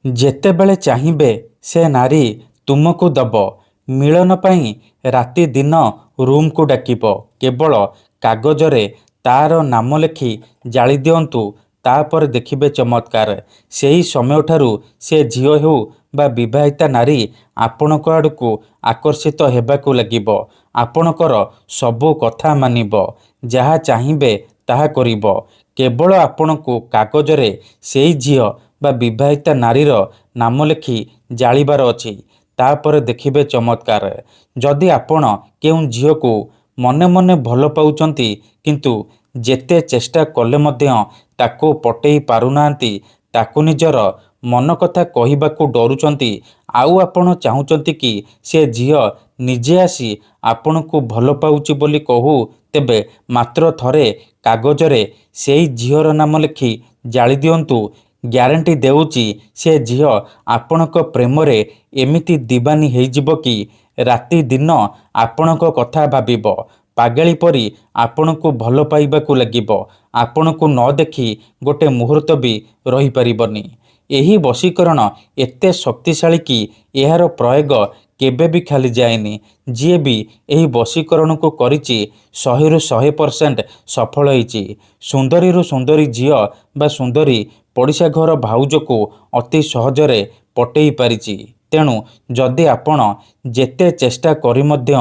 ଯେତେବେଳେ ଚାହିଁବେ ସେ ନାରୀ ତୁମକୁ ଦବ। ମିଳନ ପାଇଁ ରାତି ଦିନ ରୁମକୁ ଡାକିବ। କେବଳ କାଗଜରେ ତାର ନାମ ଲେଖି ଜାଳି ଦିଅନ୍ତୁ, ତାପରେ ଦେଖିବେ ଚମତ୍କାର। ସେହି ସମୟଠାରୁ ସେ ଝିଅ ହେଉ ବା ବିବାହିତା ନାରୀ ଆପଣଙ୍କ ଆଡ଼କୁ ଆକର୍ଷିତ ହେବାକୁ ଲାଗିବ। ଆପଣଙ୍କର ସବୁ କଥା ମାନିବ। ଯାହା ଚାହିଁବେ ତାହା କରିବ। କେବଳ ଆପଣଙ୍କୁ କାଗଜରେ ସେହି ଝିଅ ବା ବିବାହିତା ନାରୀର ନାମ ଲେଖି ଜାଳିବାର ଅଛି। ତାପରେ ଦେଖିବେ ଚମତ୍କାର। ଯଦି ଆପଣ କେଉଁ ଝିଅକୁ ମନେ ମନେ ଭଲ ପାଉଛନ୍ତି, କିନ୍ତୁ ଯେତେ ଚେଷ୍ଟା କଲେ ମଧ୍ୟ ତାକୁ ପଟେଇ ପାରୁନାହାନ୍ତି, ତାକୁ ନିଜର ମନ କଥା କହିବାକୁ ଡରୁଛନ୍ତି, ଆଉ ଆପଣ ଚାହୁଁଛନ୍ତି କି ସେ ଝିଅ ନିଜେ ଆସି ଆପଣଙ୍କୁ ଭଲ ପାଉଛି ବୋଲି କହୁ, ତେବେ ମାତ୍ର ଥରେ କାଗଜରେ ସେଇ ଝିଅର ନାମ ଲେଖି ଜାଳି ଦିଅନ୍ତୁ। ଗ୍ୟାରେଣ୍ଟି ଦେଉଛି ସେ ଝିଅ ଆପଣଙ୍କ ପ୍ରେମରେ ଏମିତି ଦିବାନୀ ହେଇଯିବ କି ରାତି ଦିନ ଆପଣଙ୍କ କଥା ଭାବିବ। ପାଗଳୀ ପରି ଆପଣଙ୍କୁ ଭଲ ପାଇବାକୁ ଲାଗିବ। ଆପଣଙ୍କୁ ନ ଦେଖି ଗୋଟେ ମୁହୂର୍ତ୍ତ ବି ରହିପାରିବନି। ଏହି ବଶୀକରଣ ଏତେ ଶକ୍ତିଶାଳୀ କି ଏହାର ପ୍ରୟୋଗ କେବେ ବି ଖାଲି ଯାଏନି। ଯିଏ ବି ଏହି ବଶୀକରଣକୁ କରିଛି 100ରୁ 100% ସଫଳ ହେଇଛି। ସୁନ୍ଦରୀରୁ ସୁନ୍ଦରୀ ଝିଅ ବା ସୁନ୍ଦରୀ ପଡ଼ିଶା ଘର ଭାଉଜକୁ ଅତି ସହଜରେ ପଟେଇ ପାରିଛି। ତେଣୁ ଯଦି ଆପଣ ଯେତେ ଚେଷ୍ଟା କରି ମଧ୍ୟ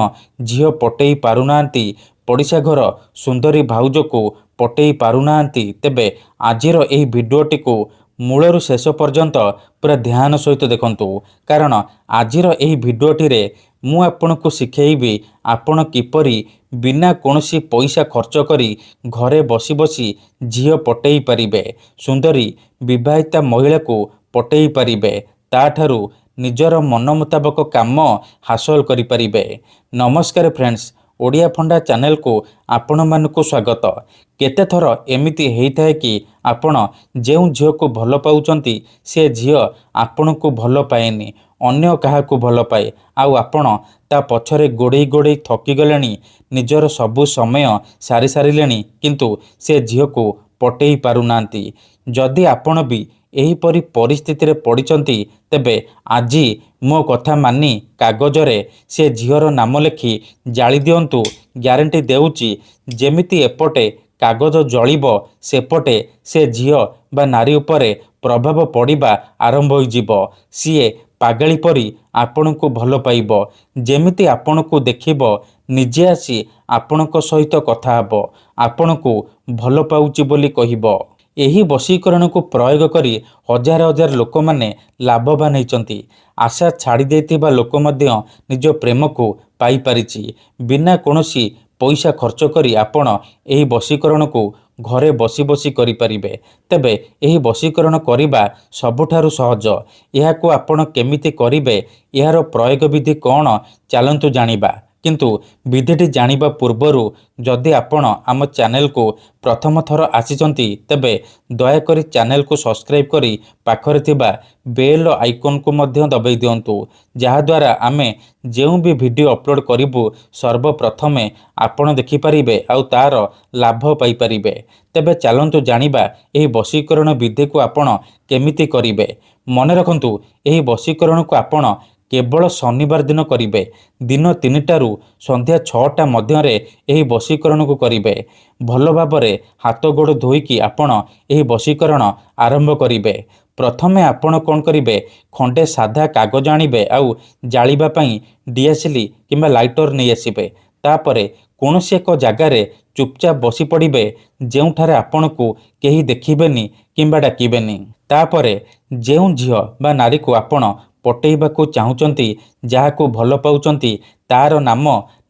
ଝିଅ ପଟେଇ ପାରୁନାହାନ୍ତି, ପଡ଼ିଶା ଘର ସୁନ୍ଦରୀ ଭାଉଜକୁ ପଟେଇ ପାରୁନାହାନ୍ତି, ତେବେ ଆଜିର ଏହି ଭିଡ଼ିଓଟିକୁ ମୂଳରୁ ଶେଷ ପର୍ଯ୍ୟନ୍ତ ପୁରା ଧ୍ୟାନ ସହିତ ଦେଖନ୍ତୁ। କାରଣ ଆଜିର ଏହି ଭିଡ଼ିଓଟିରେ ମୁଁ ଆପଣଙ୍କୁ ଶିଖେଇବି ଆପଣ କିପରି ବିନା କୌଣସି ପଇସା ଖର୍ଚ୍ଚ କରି ଘରେ ବସି ବସି ଝିଅ ପଟେଇ ପାରିବେ। ସୁନ୍ଦରୀ ବିବାହିତା ମହିଳାକୁ ପଟେଇ ପାରିବେ। ତାଠାରୁ ନିଜର ମନ ମୁତାବକ କାମ ହାସଲ କରିପାରିବେ। ନମସ୍କାର ଫ୍ରେଣ୍ଡସ୍, ଓଡ଼ିଆ ଫଣ୍ଡା ଚ୍ୟାନେଲକୁ ଆପଣମାନଙ୍କୁ ସ୍ୱାଗତ। କେତେଥର ଏମିତି ହେଇଥାଏ କି ଆପଣ ଯେଉଁ ଝିଅକୁ ଭଲ ପାଉଛନ୍ତି ସେ ଝିଅ ଆପଣଙ୍କୁ ଭଲ ପାଏନି, ଅନ୍ୟ କାହାକୁ ଭଲ ପାଏ, ଆଉ ଆପଣ ତା ପଛରେ ଗୋଡ଼େଇ ଗୋଡ଼େଇ ଥକିଗଲେଣି, ନିଜର ସବୁ ସମୟ ସାରି ସାରିଲେଣି, କିନ୍ତୁ ସେ ଝିଅକୁ ପଟେଇ ପାରୁନାହାନ୍ତି। ଯଦି ଆପଣ ବି ଏହିପରି ପରିସ୍ଥିତିରେ ପଡ଼ିଛନ୍ତି, ତେବେ ଆଜି ମୋ କଥା ମାନି କାଗଜରେ ସେ ଝିଅର ନାମ ଲେଖି ଜାଳି ଦିଅନ୍ତୁ। ଗ୍ୟାରେଣ୍ଟି ଦେଉଛି ଯେମିତି ଏପଟେ କାଗଜ ଜଳିବ, ସେପଟେ ସେ ଝିଅ ବା ନାରୀ ଉପରେ ପ୍ରଭାବ ପଡ଼ିବା ଆରମ୍ଭ ହୋଇଯିବ। ସିଏ ପାଗଳୀ ପରି ଆପଣଙ୍କୁ ଭଲ ପାଇବ। ଯେମିତି ଆପଣଙ୍କୁ ଦେଖିବ ନିଜେ ଆସି ଆପଣଙ୍କ ସହିତ କଥା ହେବ, ଆପଣଙ୍କୁ ଭଲ ପାଉଛି ବୋଲି କହିବ। ଏହି ବଶୀକରଣକୁ ପ୍ରୟୋଗ କରି ହଜାର ହଜାର ଲୋକମାନେ ଲାଭବାନ ହେଇଛନ୍ତି। ଆଶା ଛାଡ଼ି ଦେଇଥିବା ଲୋକ ମଧ୍ୟ ନିଜ ପ୍ରେମକୁ ପାଇପାରିଛି। ବିନା କୌଣସି ପଇସା ଖର୍ଚ୍ଚ କରି ଆପଣ ଏହି ବଶୀକରଣକୁ ଘରେ ବସି ବସି କରିପାରିବେ। ତେବେ ଏହି ବଶୀକରଣ କରିବା ସବୁଠାରୁ ସହଜ। ଏହାକୁ ଆପଣ କେମିତି କରିବେ, ଏହାର ପ୍ରୟୋଗ ବିଧି କ'ଣ, ଚାଲନ୍ତୁ ଜାଣିବା। କିନ୍ତୁ ବିଧିଟି ଜାଣିବା ପୂର୍ବରୁ ଯଦି ଆପଣ ଆମ ଚ୍ୟାନେଲକୁ ପ୍ରଥମ ଥର ଆସିଛନ୍ତି, ତେବେ ଦୟାକରି ଚ୍ୟାନେଲକୁ ସବସ୍କ୍ରାଇବ୍ କରି ପାଖରେ ଥିବା ବେଲ୍ ଆଇକନ୍କୁ ମଧ୍ୟ ଦବାଇ ଦିଅନ୍ତୁ, ଯାହାଦ୍ୱାରା ଆମେ ଯେଉଁ ବି ଭିଡ଼ିଓ ଅପଲୋଡ଼ କରିବୁ ସର୍ବପ୍ରଥମେ ଆପଣ ଦେଖିପାରିବେ ଆଉ ତାର ଲାଭ ପାଇପାରିବେ। ତେବେ ଚାଲନ୍ତୁ ଜାଣିବା ଏହି ବଶୀକରଣ ବିଧିକୁ ଆପଣ କେମିତି କରିବେ। ମନେ ରଖନ୍ତୁ, ଏହି ବଶୀକରଣକୁ ଆପଣ କେବଳ ଶନିବାର ଦିନ କରିବେ। ଦିନ 3ଟାରୁ ସନ୍ଧ୍ୟା 6ଟା ମଧ୍ୟରେ ଏହି ବଶୀକରଣକୁ କରିବେ। ଭଲ ଭାବରେ ହାତ ଗୋଡ଼ ଧୋଇକି ଆପଣ ଏହି ବଶୀକରଣ ଆରମ୍ଭ କରିବେ। ପ୍ରଥମେ ଆପଣ କ'ଣ କରିବେ, ଖଣ୍ଡେ ସାଧା କାଗଜ ଆଣିବେ ଆଉ ଜାଳିବା ପାଇଁ ଡିଆସିଲି କିମ୍ବା ଲାଇଟର ନେଇ ଆସିବେ। ତାପରେ କୌଣସି ଏକ ଜାଗାରେ ଚୁପଚାପ ବସି ପଡ଼ିବେ, ଯେଉଁଠାରେ ଆପଣଙ୍କୁ କେହି ଦେଖିବେନି କିମ୍ବା ଡାକିବେନି। ତାପରେ ଯେଉଁ ଝିଅ ବା ନାରୀକୁ ଆପଣ ପଟେଇବାକୁ ଚାହୁଁଛନ୍ତି, ଯାହାକୁ ଭଲ ପାଉଛନ୍ତି, ତାର ନାମ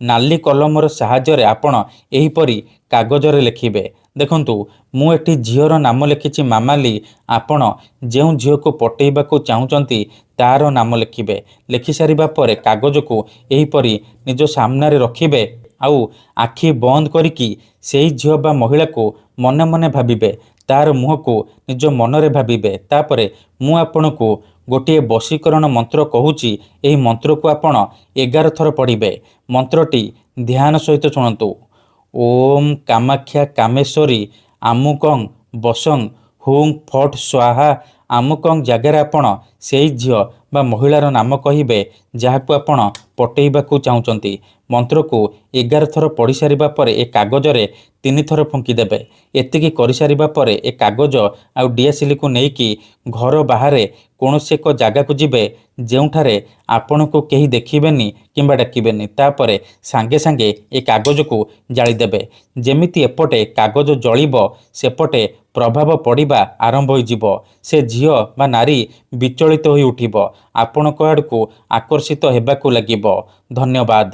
ନାଲି କଲମର ସାହାଯ୍ୟରେ ଆପଣ ଏହିପରି କାଗଜରେ ଲେଖିବେ। ଦେଖନ୍ତୁ, ମୁଁ ଏଠି ଝିଅର ନାମ ଲେଖିଛି ମାମାଲି। ଆପଣ ଯେଉଁ ଝିଅକୁ ପଟେଇବାକୁ ଚାହୁଁଛନ୍ତି ତାର ନାମ ଲେଖିବେ। ଲେଖିସାରିବା ପରେ କାଗଜକୁ ଏହିପରି ନିଜ ସାମ୍ନାରେ ରଖିବେ ଆଉ ଆଖି ବନ୍ଦ କରିକି ସେଇ ଝିଅ ବା ମହିଳାକୁ ମନେ ମନେ ଭାବିବେ। ତାର ମୁହଁକୁ ନିଜ ମନରେ ଭାବିବେ। ତାପରେ ମୁଁ ଆପଣଙ୍କୁ ଗୋଟିଏ ବଶୀକରଣ ମନ୍ତ୍ର କହୁଛି, ଏହି ମନ୍ତ୍ରକୁ ଆପଣ 11 ଥର ପଢ଼ିବେ। ମନ୍ତ୍ରଟି ଧ୍ୟାନ ସହିତ ଶୁଣନ୍ତୁ। ଓମ୍ କାମାକ୍ଷା କାମେଶ୍ୱରୀ ଆମୁକଂ ବସଂ ହୁଂ ଫଟ୍ ସ୍ୱାହା ଆମୁକଂ ଜାଗାରେ ଆପଣ ସେଇ ଝିଅ ବା ମହିଳାର ନାମ କହିବେ ଯାହାକୁ ଆପଣ ପଟେଇବାକୁ ଚାହୁଁଛନ୍ତି। ମନ୍ତ୍ରକୁ 11 ଥର ପଢ଼ି ସାରିବା ପରେ ଏ କାଗଜରେ 3 ଥର ଫୁଙ୍କିଦେବେ। ଏତିକି କରିସାରିବା ପରେ ଏ କାଗଜ ଆଉ ଡିଆସିଲିକୁ ନେଇକି ଘର ବାହାରେ କୌଣସି ଏକ ଜାଗାକୁ ଯିବେ ଯେଉଁଠାରେ ଆପଣଙ୍କୁ କେହି ଦେଖିବେନି କିମ୍ବା ଡାକିବେନି। ତାପରେ ସାଙ୍ଗେ ସାଙ୍ଗେ ଏ କାଗଜକୁ ଜାଳିଦେବେ। ଯେମିତି ଏପଟେ କାଗଜ ଜଳିବ ସେପଟେ ପ୍ରଭାବ ପଡ଼ିବା ଆରମ୍ଭ ହୋଇଯିବ। ସେ ଝିଅ ବା ନାରୀ ବିଚଳିତ ହୋଇ ଉଠିବ, ଆପଣଙ୍କ ଆଡ଼କୁ ଆକର୍ଷିତ ହେବାକୁ ଲାଗିବ। ଧନ୍ୟବାଦ।